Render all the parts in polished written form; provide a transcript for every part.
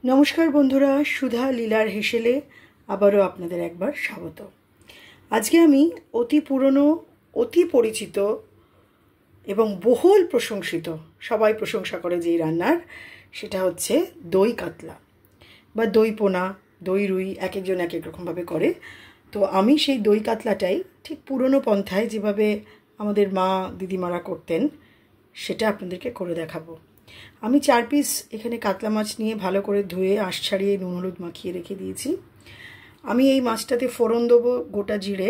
নমস্কার বন্ধুরা, সুধা লীলার হেসেলে আবারও আপনাদের একবার স্বাগত। আজকে আমি অতি পুরনো, অতি পরিচিত এবং বহুল প্রশংসিত, সবাই প্রশংসা করে যেই রান্নার, সেটা হচ্ছে দই কাতলা বা দই পোনা, দই রুই, এক একজন এক এক রকমভাবে করে। তো আমি সেই দই কাতলাটাই ঠিক পুরনো পন্থায় যেভাবে আমাদের মা দিদিমারা করতেন সেটা আপনাদেরকে করে দেখাবো। আমি 4 পিস এখানে কাতলা মাছ নিয়ে ভালো করে ধুয়ে আঁশ ছাড়িয়ে নুন হলুদ মাখিয়ে রেখে দিয়েছি। আমি এই মাছটাতে ফোড়ন দেবো গোটা জিরে,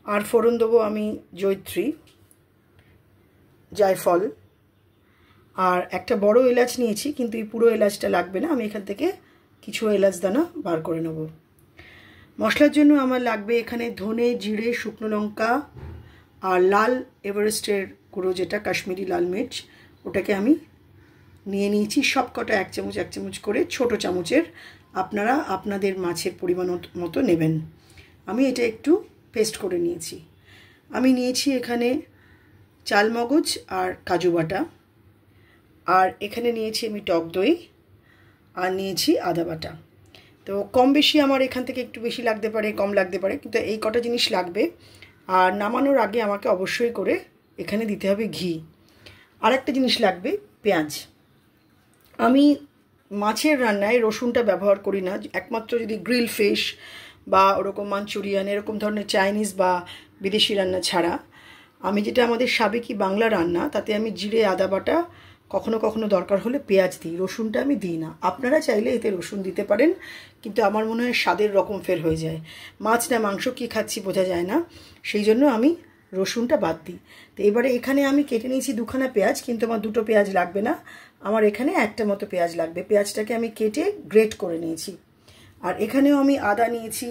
আর ফোড়ন দেবো আমি জয়িত্রী, জায়ফল, আর একটা বড় এলাচ নিয়েছি, কিন্তু এই পুরো এলাচটা লাগবে না, আমি এখান থেকে কিছু এলাচ দানা বার করে নেব। মশলার জন্য আমার লাগবে এখানে ধনে, জিরে, শুকনো লঙ্কা আর লাল এভারেস্টের গুঁড়ো, যেটা কাশ্মীরি লাল মির্চ, ওটাকে আমি নিয়ে নিয়েছি সব কটা এক চামচ করে, ছোট চামচের। আপনারা আপনাদের মাছের পরিমাণ মতো নেবেন। আমি এটা একটু পেস্ট করে নিয়েছি। আমি নিয়েছি এখানে চালমগজ আর কাজু বাটা, আর এখানে নিয়েছি আমি টক দই, আর নিয়েছি আদা বাটা। তো কম বেশি আমার এখান থেকে একটু বেশি লাগতে পারে, কম লাগতে পারে, কিন্তু এই কটা জিনিস লাগবে। আর নামানোর আগে আমাকে অবশ্যই করে এখানে দিতে হবে ঘি। আর একটা জিনিস লাগবে, পেঁয়াজ। আমি মাছের রান্নায় রসুনটা ব্যবহার করি না, একমাত্র যদি গ্রিল ফিশ বা ওরকম মাঞ্চুরিয়ান, এরকম ধরনের চাইনিজ বা বিদেশি রান্না ছাড়া। আমি যেটা আমাদের সাবেকি বাংলা রান্না, তাতে আমি জিরে আদা বাটা, কখনো কখনো দরকার হলে পেঁয়াজ দিই, রসুনটা আমি দিই না। আপনারা চাইলে এতে রসুন দিতে পারেন, কিন্তু আমার মনে হয় স্বাদের রকম ফের হয়ে যায়, মাছ না মাংস কী খাচ্ছি বোঝা যায় না, সেই জন্য আমি রসুনটা বাদ দিই। তো এবারে এখানে আমি কেটে নিয়েছি 2খানা পেঁয়াজ, কিন্তু আমার 2টো পেঁয়াজ লাগবে না, আমার এখানে একটা মতো পেঁয়াজ লাগবে। পেঁয়াজটাকে আমি কেটে গ্রেট করে নিয়েছি। আর এখানেও আমি আদা নিয়েছি,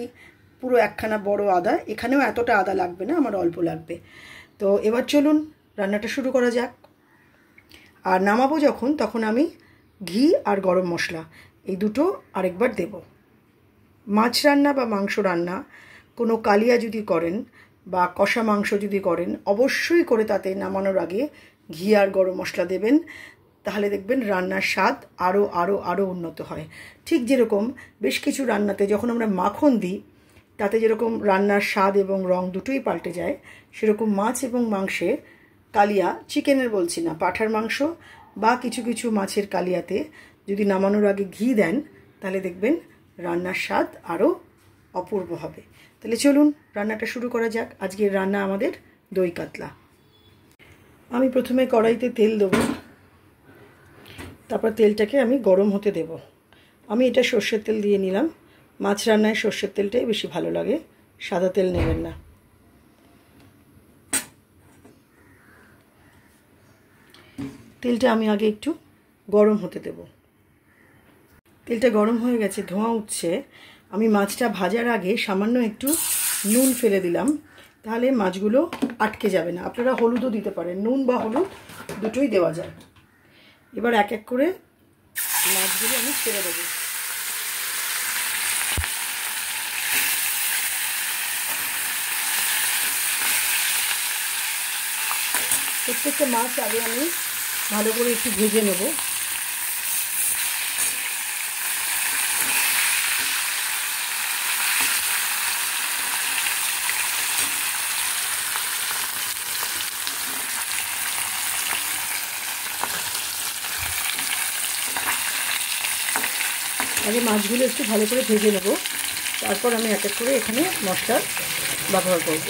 পুরো 1খানা বড় আদা। এখানেও এতটা আদা লাগবে না, আমার অল্প লাগবে। তো এবার চলুন রান্নাটা শুরু করা যাক। আর নামাবো যখন, তখন আমি ঘি আর গরম মশলা এই দুটো আরেকবার দেব। মাছ রান্না বা মাংস রান্না, কোনো কালিয়া যদি করেন বা কষা মাংস যদি করেন, অবশ্যই করে তাতে নামানোর আগে ঘি আর গরম মশলা দেবেন, তাহলে দেখবেন রান্নার স্বাদ আরও আরও আরও উন্নত হয়। ঠিক যেরকম বেশ কিছু রান্নাতে যখন আমরা মাখন দিই, তাতে যেরকম রান্নার স্বাদ এবং রং দুটোই পাল্টে যায়, সেরকম মাছ এবং মাংসে কালিয়া, চিকেনের বলছি না, পাঁঠার মাংস বা কিছু কিছু মাছের কালিয়াতে যদি নামানোর আগে ঘি দেন, তাহলে দেখবেন রান্নার স্বাদ আরও অপূর্ব হবে। তাহলে চলুন রান্নাটা শুরু করা যাক। আজকের রান্না আমাদের দই কাতলা। আমি প্রথমে কড়াইতে তেল দেবো, তারপর তেলটাকে আমি গরম হতে দেব। আমি এটা সর্ষের তেল দিয়ে নিলাম। মাছ রান্নায় সর্ষের তেলটাই বেশি ভালো লাগে, সাদা তেল নেবেন না। তেলটা আমি আগে একটু গরম হতে দেব। তেলটা গরম হয়ে গেছে, ধোঁয়া উঠছে। আমি মাছটা ভাজার আগে সামান্য একটু নুন ফেলে দিলাম, তাহলে মাছগুলো আটকে যাবে না। আপনারা হলুদও দিতে পারেন, নুন বা হলুদ দুটোই দেওয়া যায়। এবার এক এক করে মাছগুলো আমি ছেড়ে দেবো। প্রত্যেকটা মাছ আগে আমি ভালো করে একটু ভেজে নেব। আগে মাছগুলো একটু ভালো করে ভেজে নেব, তারপর আমি এক এক করে এখানে মশলা ব্যবহার করব।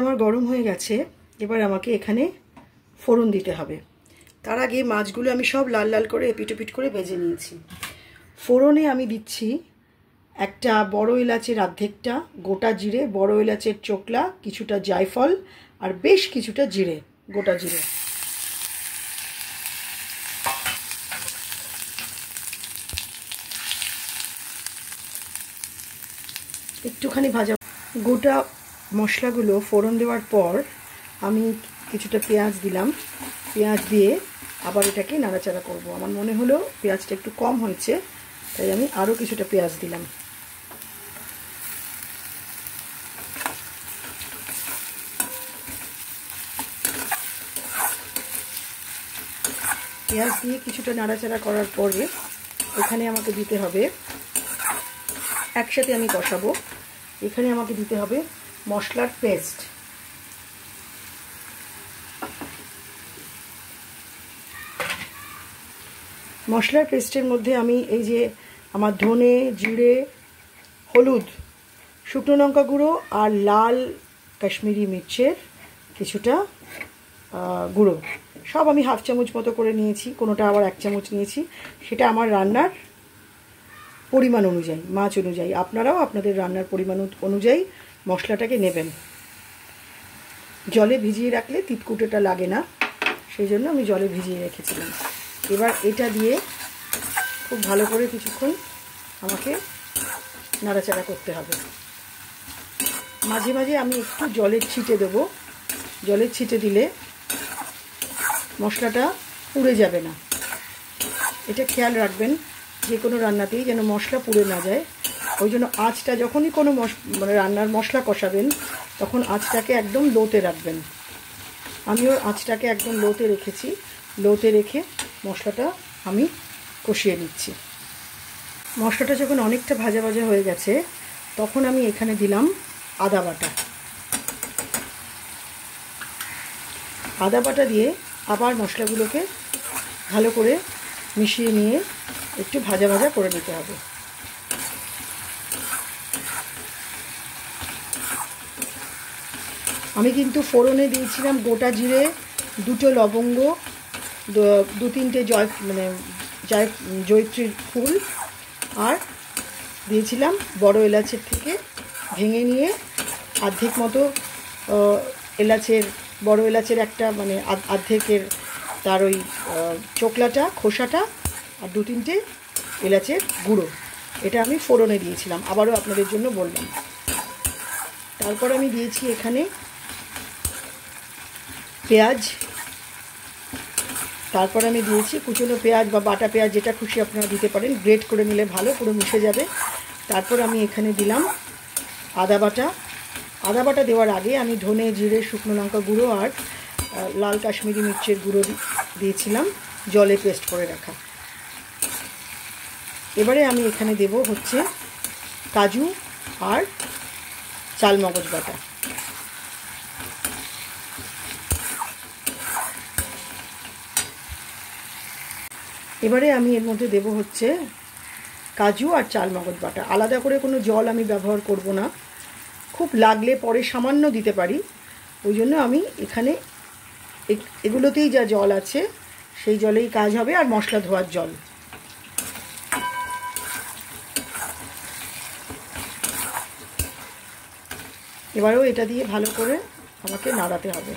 আমার গরম হয়ে গেছে, এবার আমাকে এখানে ফোড়ন দিতে হবে। তার আগে মাছগুলো আমি সব লাল লাল করে এপিট ওপিট করে ভেজে নিয়েছি। ফোড়নে আমি দিচ্ছি একটা বড় এলাচের অর্ধেকটা, গোটা জিরে, বড় এলাচের চোকলা, কিছুটা জায়ফল, আর বেশ কিছুটা জিরে, গোটা জিরে। একটুখানি ভাজা গোটা মশলাগুলো ফোড়ন দেওয়ার পর আমি কিছুটা পেঁয়াজ দিলাম। পেঁয়াজ দিয়ে আবার এটাকে নাড়াচাড়া করব। আমার মনে হলো পেঁয়াজটা একটু কম হয়েছে, তাই আমি আরও কিছুটা পেঁয়াজ দিলাম। পেঁয়াজ দিয়ে কিছুটা নাড়াচাড়া করার পরে এখানে আমাকে দিতে হবে, একসাথে আমি কষাবো, এখানে আমাকে দিতে হবে মশলার পেস্ট। মশলার পেস্টের মধ্যে আমি এই যে আমার ধনে, জিরে, হলুদ, শুকনো লঙ্কা গুঁড়ো আর লাল কাশ্মীরি মির্চের কিছুটা গুঁড়ো সব আমি হাফ চামচ মতো করে নিয়েছি, কোনোটা আবার 1 চামচ নিয়েছি। সেটা আমার রান্নার পরিমাণ অনুযায়ী, মাছ অনুযায়ী। আপনারাও আপনাদের রান্নার পরিমাণ অনুযায়ী মশলাটাকে নেবেন। জলে ভিজিয়ে রাখলে তিতকুটেটা লাগে না, সেই জন্য আমি জলে ভিজিয়ে রেখেছিলাম। এবার এটা দিয়ে খুব ভালো করে কিছুক্ষণ আমাকে নাড়াচাড়া করতে হবে। মাঝে মাঝে আমি একটু জলের ছিটে দেবো, জলের ছিটে দিলে মশলাটা পুড়ে যাবে না। এটা খেয়াল রাখবেন যে কোনো রান্নাতেই যেন মশলা পুড়ে না যায়। ওই জন্য আঁচটা যখনই কোনো মানে রান্নার মশলা কষাবেন তখন আঁচটাকে একদম লোতে রাখবেন। আমিও আঁচটাকে একদম লোতে রেখেছি, লোতে রেখে মশলাটা আমি কষিয়ে নিচ্ছি। মশলাটা যখন অনেকটা ভাজা ভাজা হয়ে গেছে তখন আমি এখানে দিলাম আদা বাটা। আদা বাটা দিয়ে আবার মশলাগুলোকে ভালো করে মিশিয়ে নিয়ে একটু ভাজা ভাজা করে নিতে হবে। আমি কিন্তু ফোড়নে দিয়েছিলাম গোটা জিরে, 2টো লবঙ্গ, 2-3টে জয়ত্রীর ফুল, আর দিয়েছিলাম বড় এলাচের থেকে ভেঙে নিয়ে অর্ধেক মতো এলাচের, বড় এলাচের একটা মানে অর্ধেকের তার ওই চোকলাটা, খোসাটা, আর 2-3টে এলাচের গুঁড়ো, এটা আমি ফোড়নে দিয়েছিলাম, আবারও আপনাদের জন্য বললাম। তারপর আমি দিয়েছি এখানে পেঁয়াজ, তারপর আমি দিয়েছি কুচনো পেঁয়াজ বা বাটা পেঁয়াজ, যেটা খুশি আপনারা দিতে পারেন, গ্রেট করে নিলে ভালো, পুরো মিশে যাবে। তারপর আমি এখানে দিলাম আদা বাটা। আদা বাটা দেওয়ার আগে আমি ধনে, জিরে, শুকনো লঙ্কা গুঁড়ো আর লাল কাশ্মীরি মির্চের গুঁড়ো দিয়েছিলাম, জলে পেস্ট করে রাখা। এবারে আমি এখানে দেব হচ্ছে কাজু আর চালমগজ বাটা। এবারে আমি এর মধ্যে দেব হচ্ছে কাজু আর চালমগজ বাটা। আলাদা করে কোনো জল আমি ব্যবহার করব না, খুব লাগলে পরে সামান্য দিতে পারি, ওই জন্য আমি এখানে এগুলোতেই যা জল আছে সেই জলেই কাজ হবে, আর মশলা ধোয়ার জল। এবারেও এটা দিয়ে ভালো করে আমাকে নাড়াতে হবে।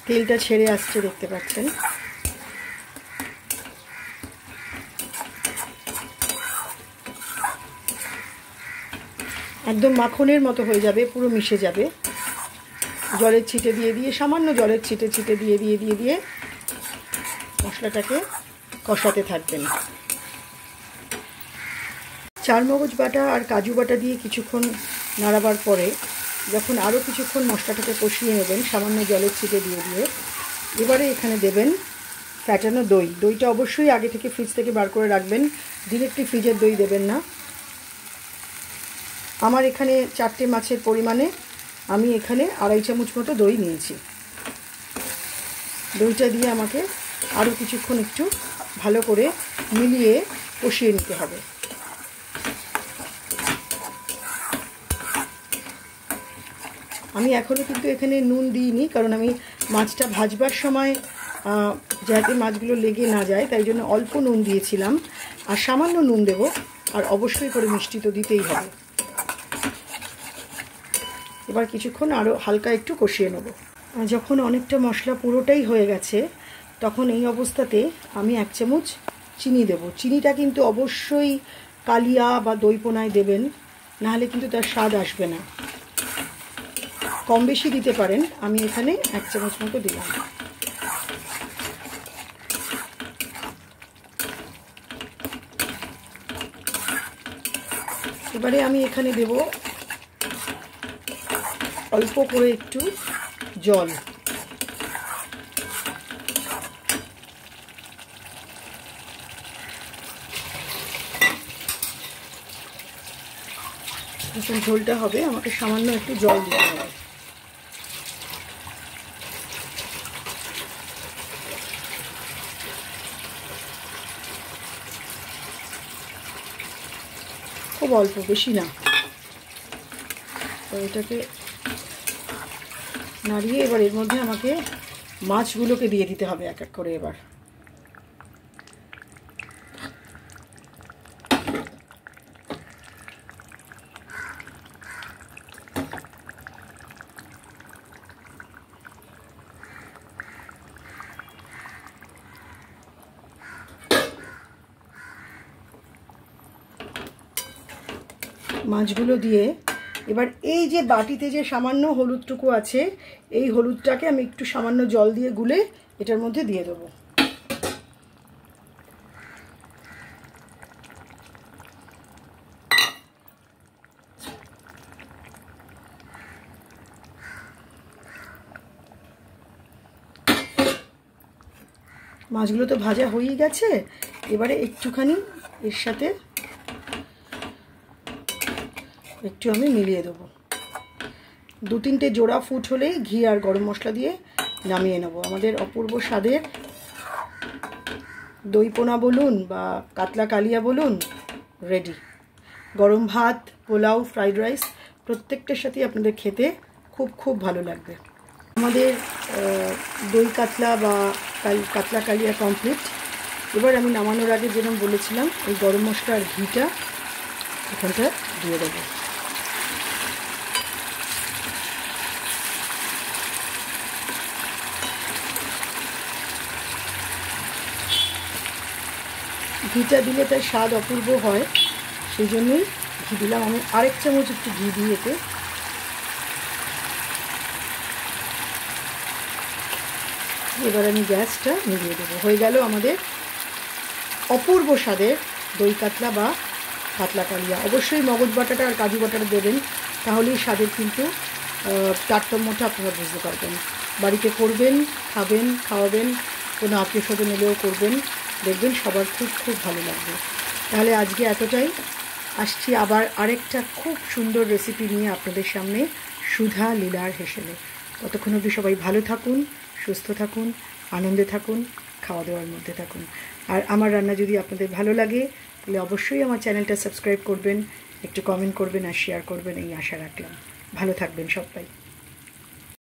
তেলটা ছেড়ে আসছে, দেখতে পাচ্ছেন। একদম মাখনের মতো হয়ে যাবে, পুরো মিশে যাবে। জলের ছিটে দিয়ে দিয়ে, সামান্য জলের ছিটে ছিটে দিয়ে দিয়ে দিয়ে দিয়ে মশলাটাকে কষাতে থাকবেন। চালমগজ বাটা আর কাজু বাটা দিয়ে কিছুক্ষণ নাড়াবার পরে যখন আরও কিছুক্ষণ মশলাটাকে কষিয়ে নেবেন সামান্য জলের ছিটে দিয়ে দিয়ে, এবারে এখানে দেবেন ফ্যাটানো দই। দইটা অবশ্যই আগে থেকে ফ্রিজ থেকে বার করে রাখবেন, ডিরেক্টলি ফ্রিজের দই দেবেন না। আমার এখানে 4টে মাছের পরিমাণে আমি এখানে 2.5 চামচ মতো দই নিয়েছি। দইটা দিয়ে আমাকে আরও কিছুক্ষণ একটু ভালো করে মিলিয়ে কষিয়ে নিতে হবে। আমি এখনও কিন্তু এখানে নুন দিইনি, কারণ আমি মাছটা ভাজবার সময় যাতে মাছগুলো লেগে না যায় তাই জন্য অল্প নুন দিয়েছিলাম, আর সামান্য নুন দেব, আর অবশ্যই করে মিষ্টি তো দিতেই হবে। এবার কিছুক্ষণ আরও হালকা একটু কষিয়ে নেব। যখন অনেকটা মশলা পুরোটাই হয়ে গেছে তখন এই অবস্থাতে আমি 1 চামচ চিনি দেব। চিনিটা কিন্তু অবশ্যই কালিয়া বা দইপোনায় দেবেন, নাহলে কিন্তু তার স্বাদ আসবে না। কম বেশি দিতে পারেন, আমি এখানে 1 চামচ মতো দিলাম। এবারে আমি এখানে দেব অল্প করে একটু জল। যখন ঝোলটা হবে আমাকে সামান্য একটু জল দিতে হবে। খুব অল্প, বেশি না। তো এটাকে নাড়িয়ে এবার এর মধ্যে আমাকে মাছগুলোকে দিয়ে দিতে হবে এক এক করে। এবার মাছগুলো দিয়ে এবার এই যে বাটিতে যে সামান্য হলুদটুকু আছে, এই হলুদটাকে আমি একটু সামান্য জল দিয়ে গুলে এটার মধ্যে দিয়ে দেবো। মাছগুলো তো ভাজা হয়েই গেছে, এবারে একটুখানি এর সাথে একটু আমি মিলিয়ে দেবো। 2-3টে জোড়া ফুট হলেই ঘি আর গরম মশলা দিয়ে নামিয়ে নেব। আমাদের অপূর্ব স্বাদের দই পোনা বলুন বা কাতলা কালিয়া বলুন, রেডি। গরম ভাত, পোলাও, ফ্রাইড রাইস প্রত্যেকটার সাথে আপনাদের খেতে খুব খুব ভালো লাগবে। আমাদের দই কাতলা বা কাতলা কালিয়া কমপ্লিট। এবার আমি নামানোর আগে যেরকম বলেছিলাম, এই গরম মশলা আর ঘিটা এখানটা দিয়ে দেবো। ঘিটা দিলে তার স্বাদ অপূর্ব হয়, সেই জন্যই ঘি দিলাম। আমি আরেক চামচ একটু ঘি দিয়ে এতে এবার আমি গ্যাসটা নিভিয়ে দেবো। হয়ে গেল আমাদের অপূর্ব স্বাদের দই কাতলা বা কাতলা কালিয়া। অবশ্যই মগজ বাটাটা আর কাজু বাটাটা দেবেন, তাহলেই স্বাদের কিন্তু তারতম্যটা আপনারা বুঝতে পারবেন। বাড়িতে করবেন, খাবেন, খাওয়াবেন, কোনো আত্মীয় স্বজন এলেও করবেন, দেখবেন সবার খুব খুব ভালো লাগবে। তাহলে আজকে এতটাই। আসছি আবার আরেকটা খুব সুন্দর রেসিপি নিয়ে আপনাদের সামনে, সুধা লীলার হেসেলে। ততক্ষণ অবধি সবাই ভালো থাকুন, সুস্থ থাকুন, আনন্দে থাকুন, খাওয়া দাওয়ার মধ্যে থাকুন। আর আমার রান্না যদি আপনাদের ভালো লাগে তাহলে অবশ্যই আমার চ্যানেলটা সাবস্ক্রাইব করবেন, একটু কমেন্ট করবেন আর শেয়ার করবেন, এই আশা রাখলাম। ভালো থাকবেন সবাই।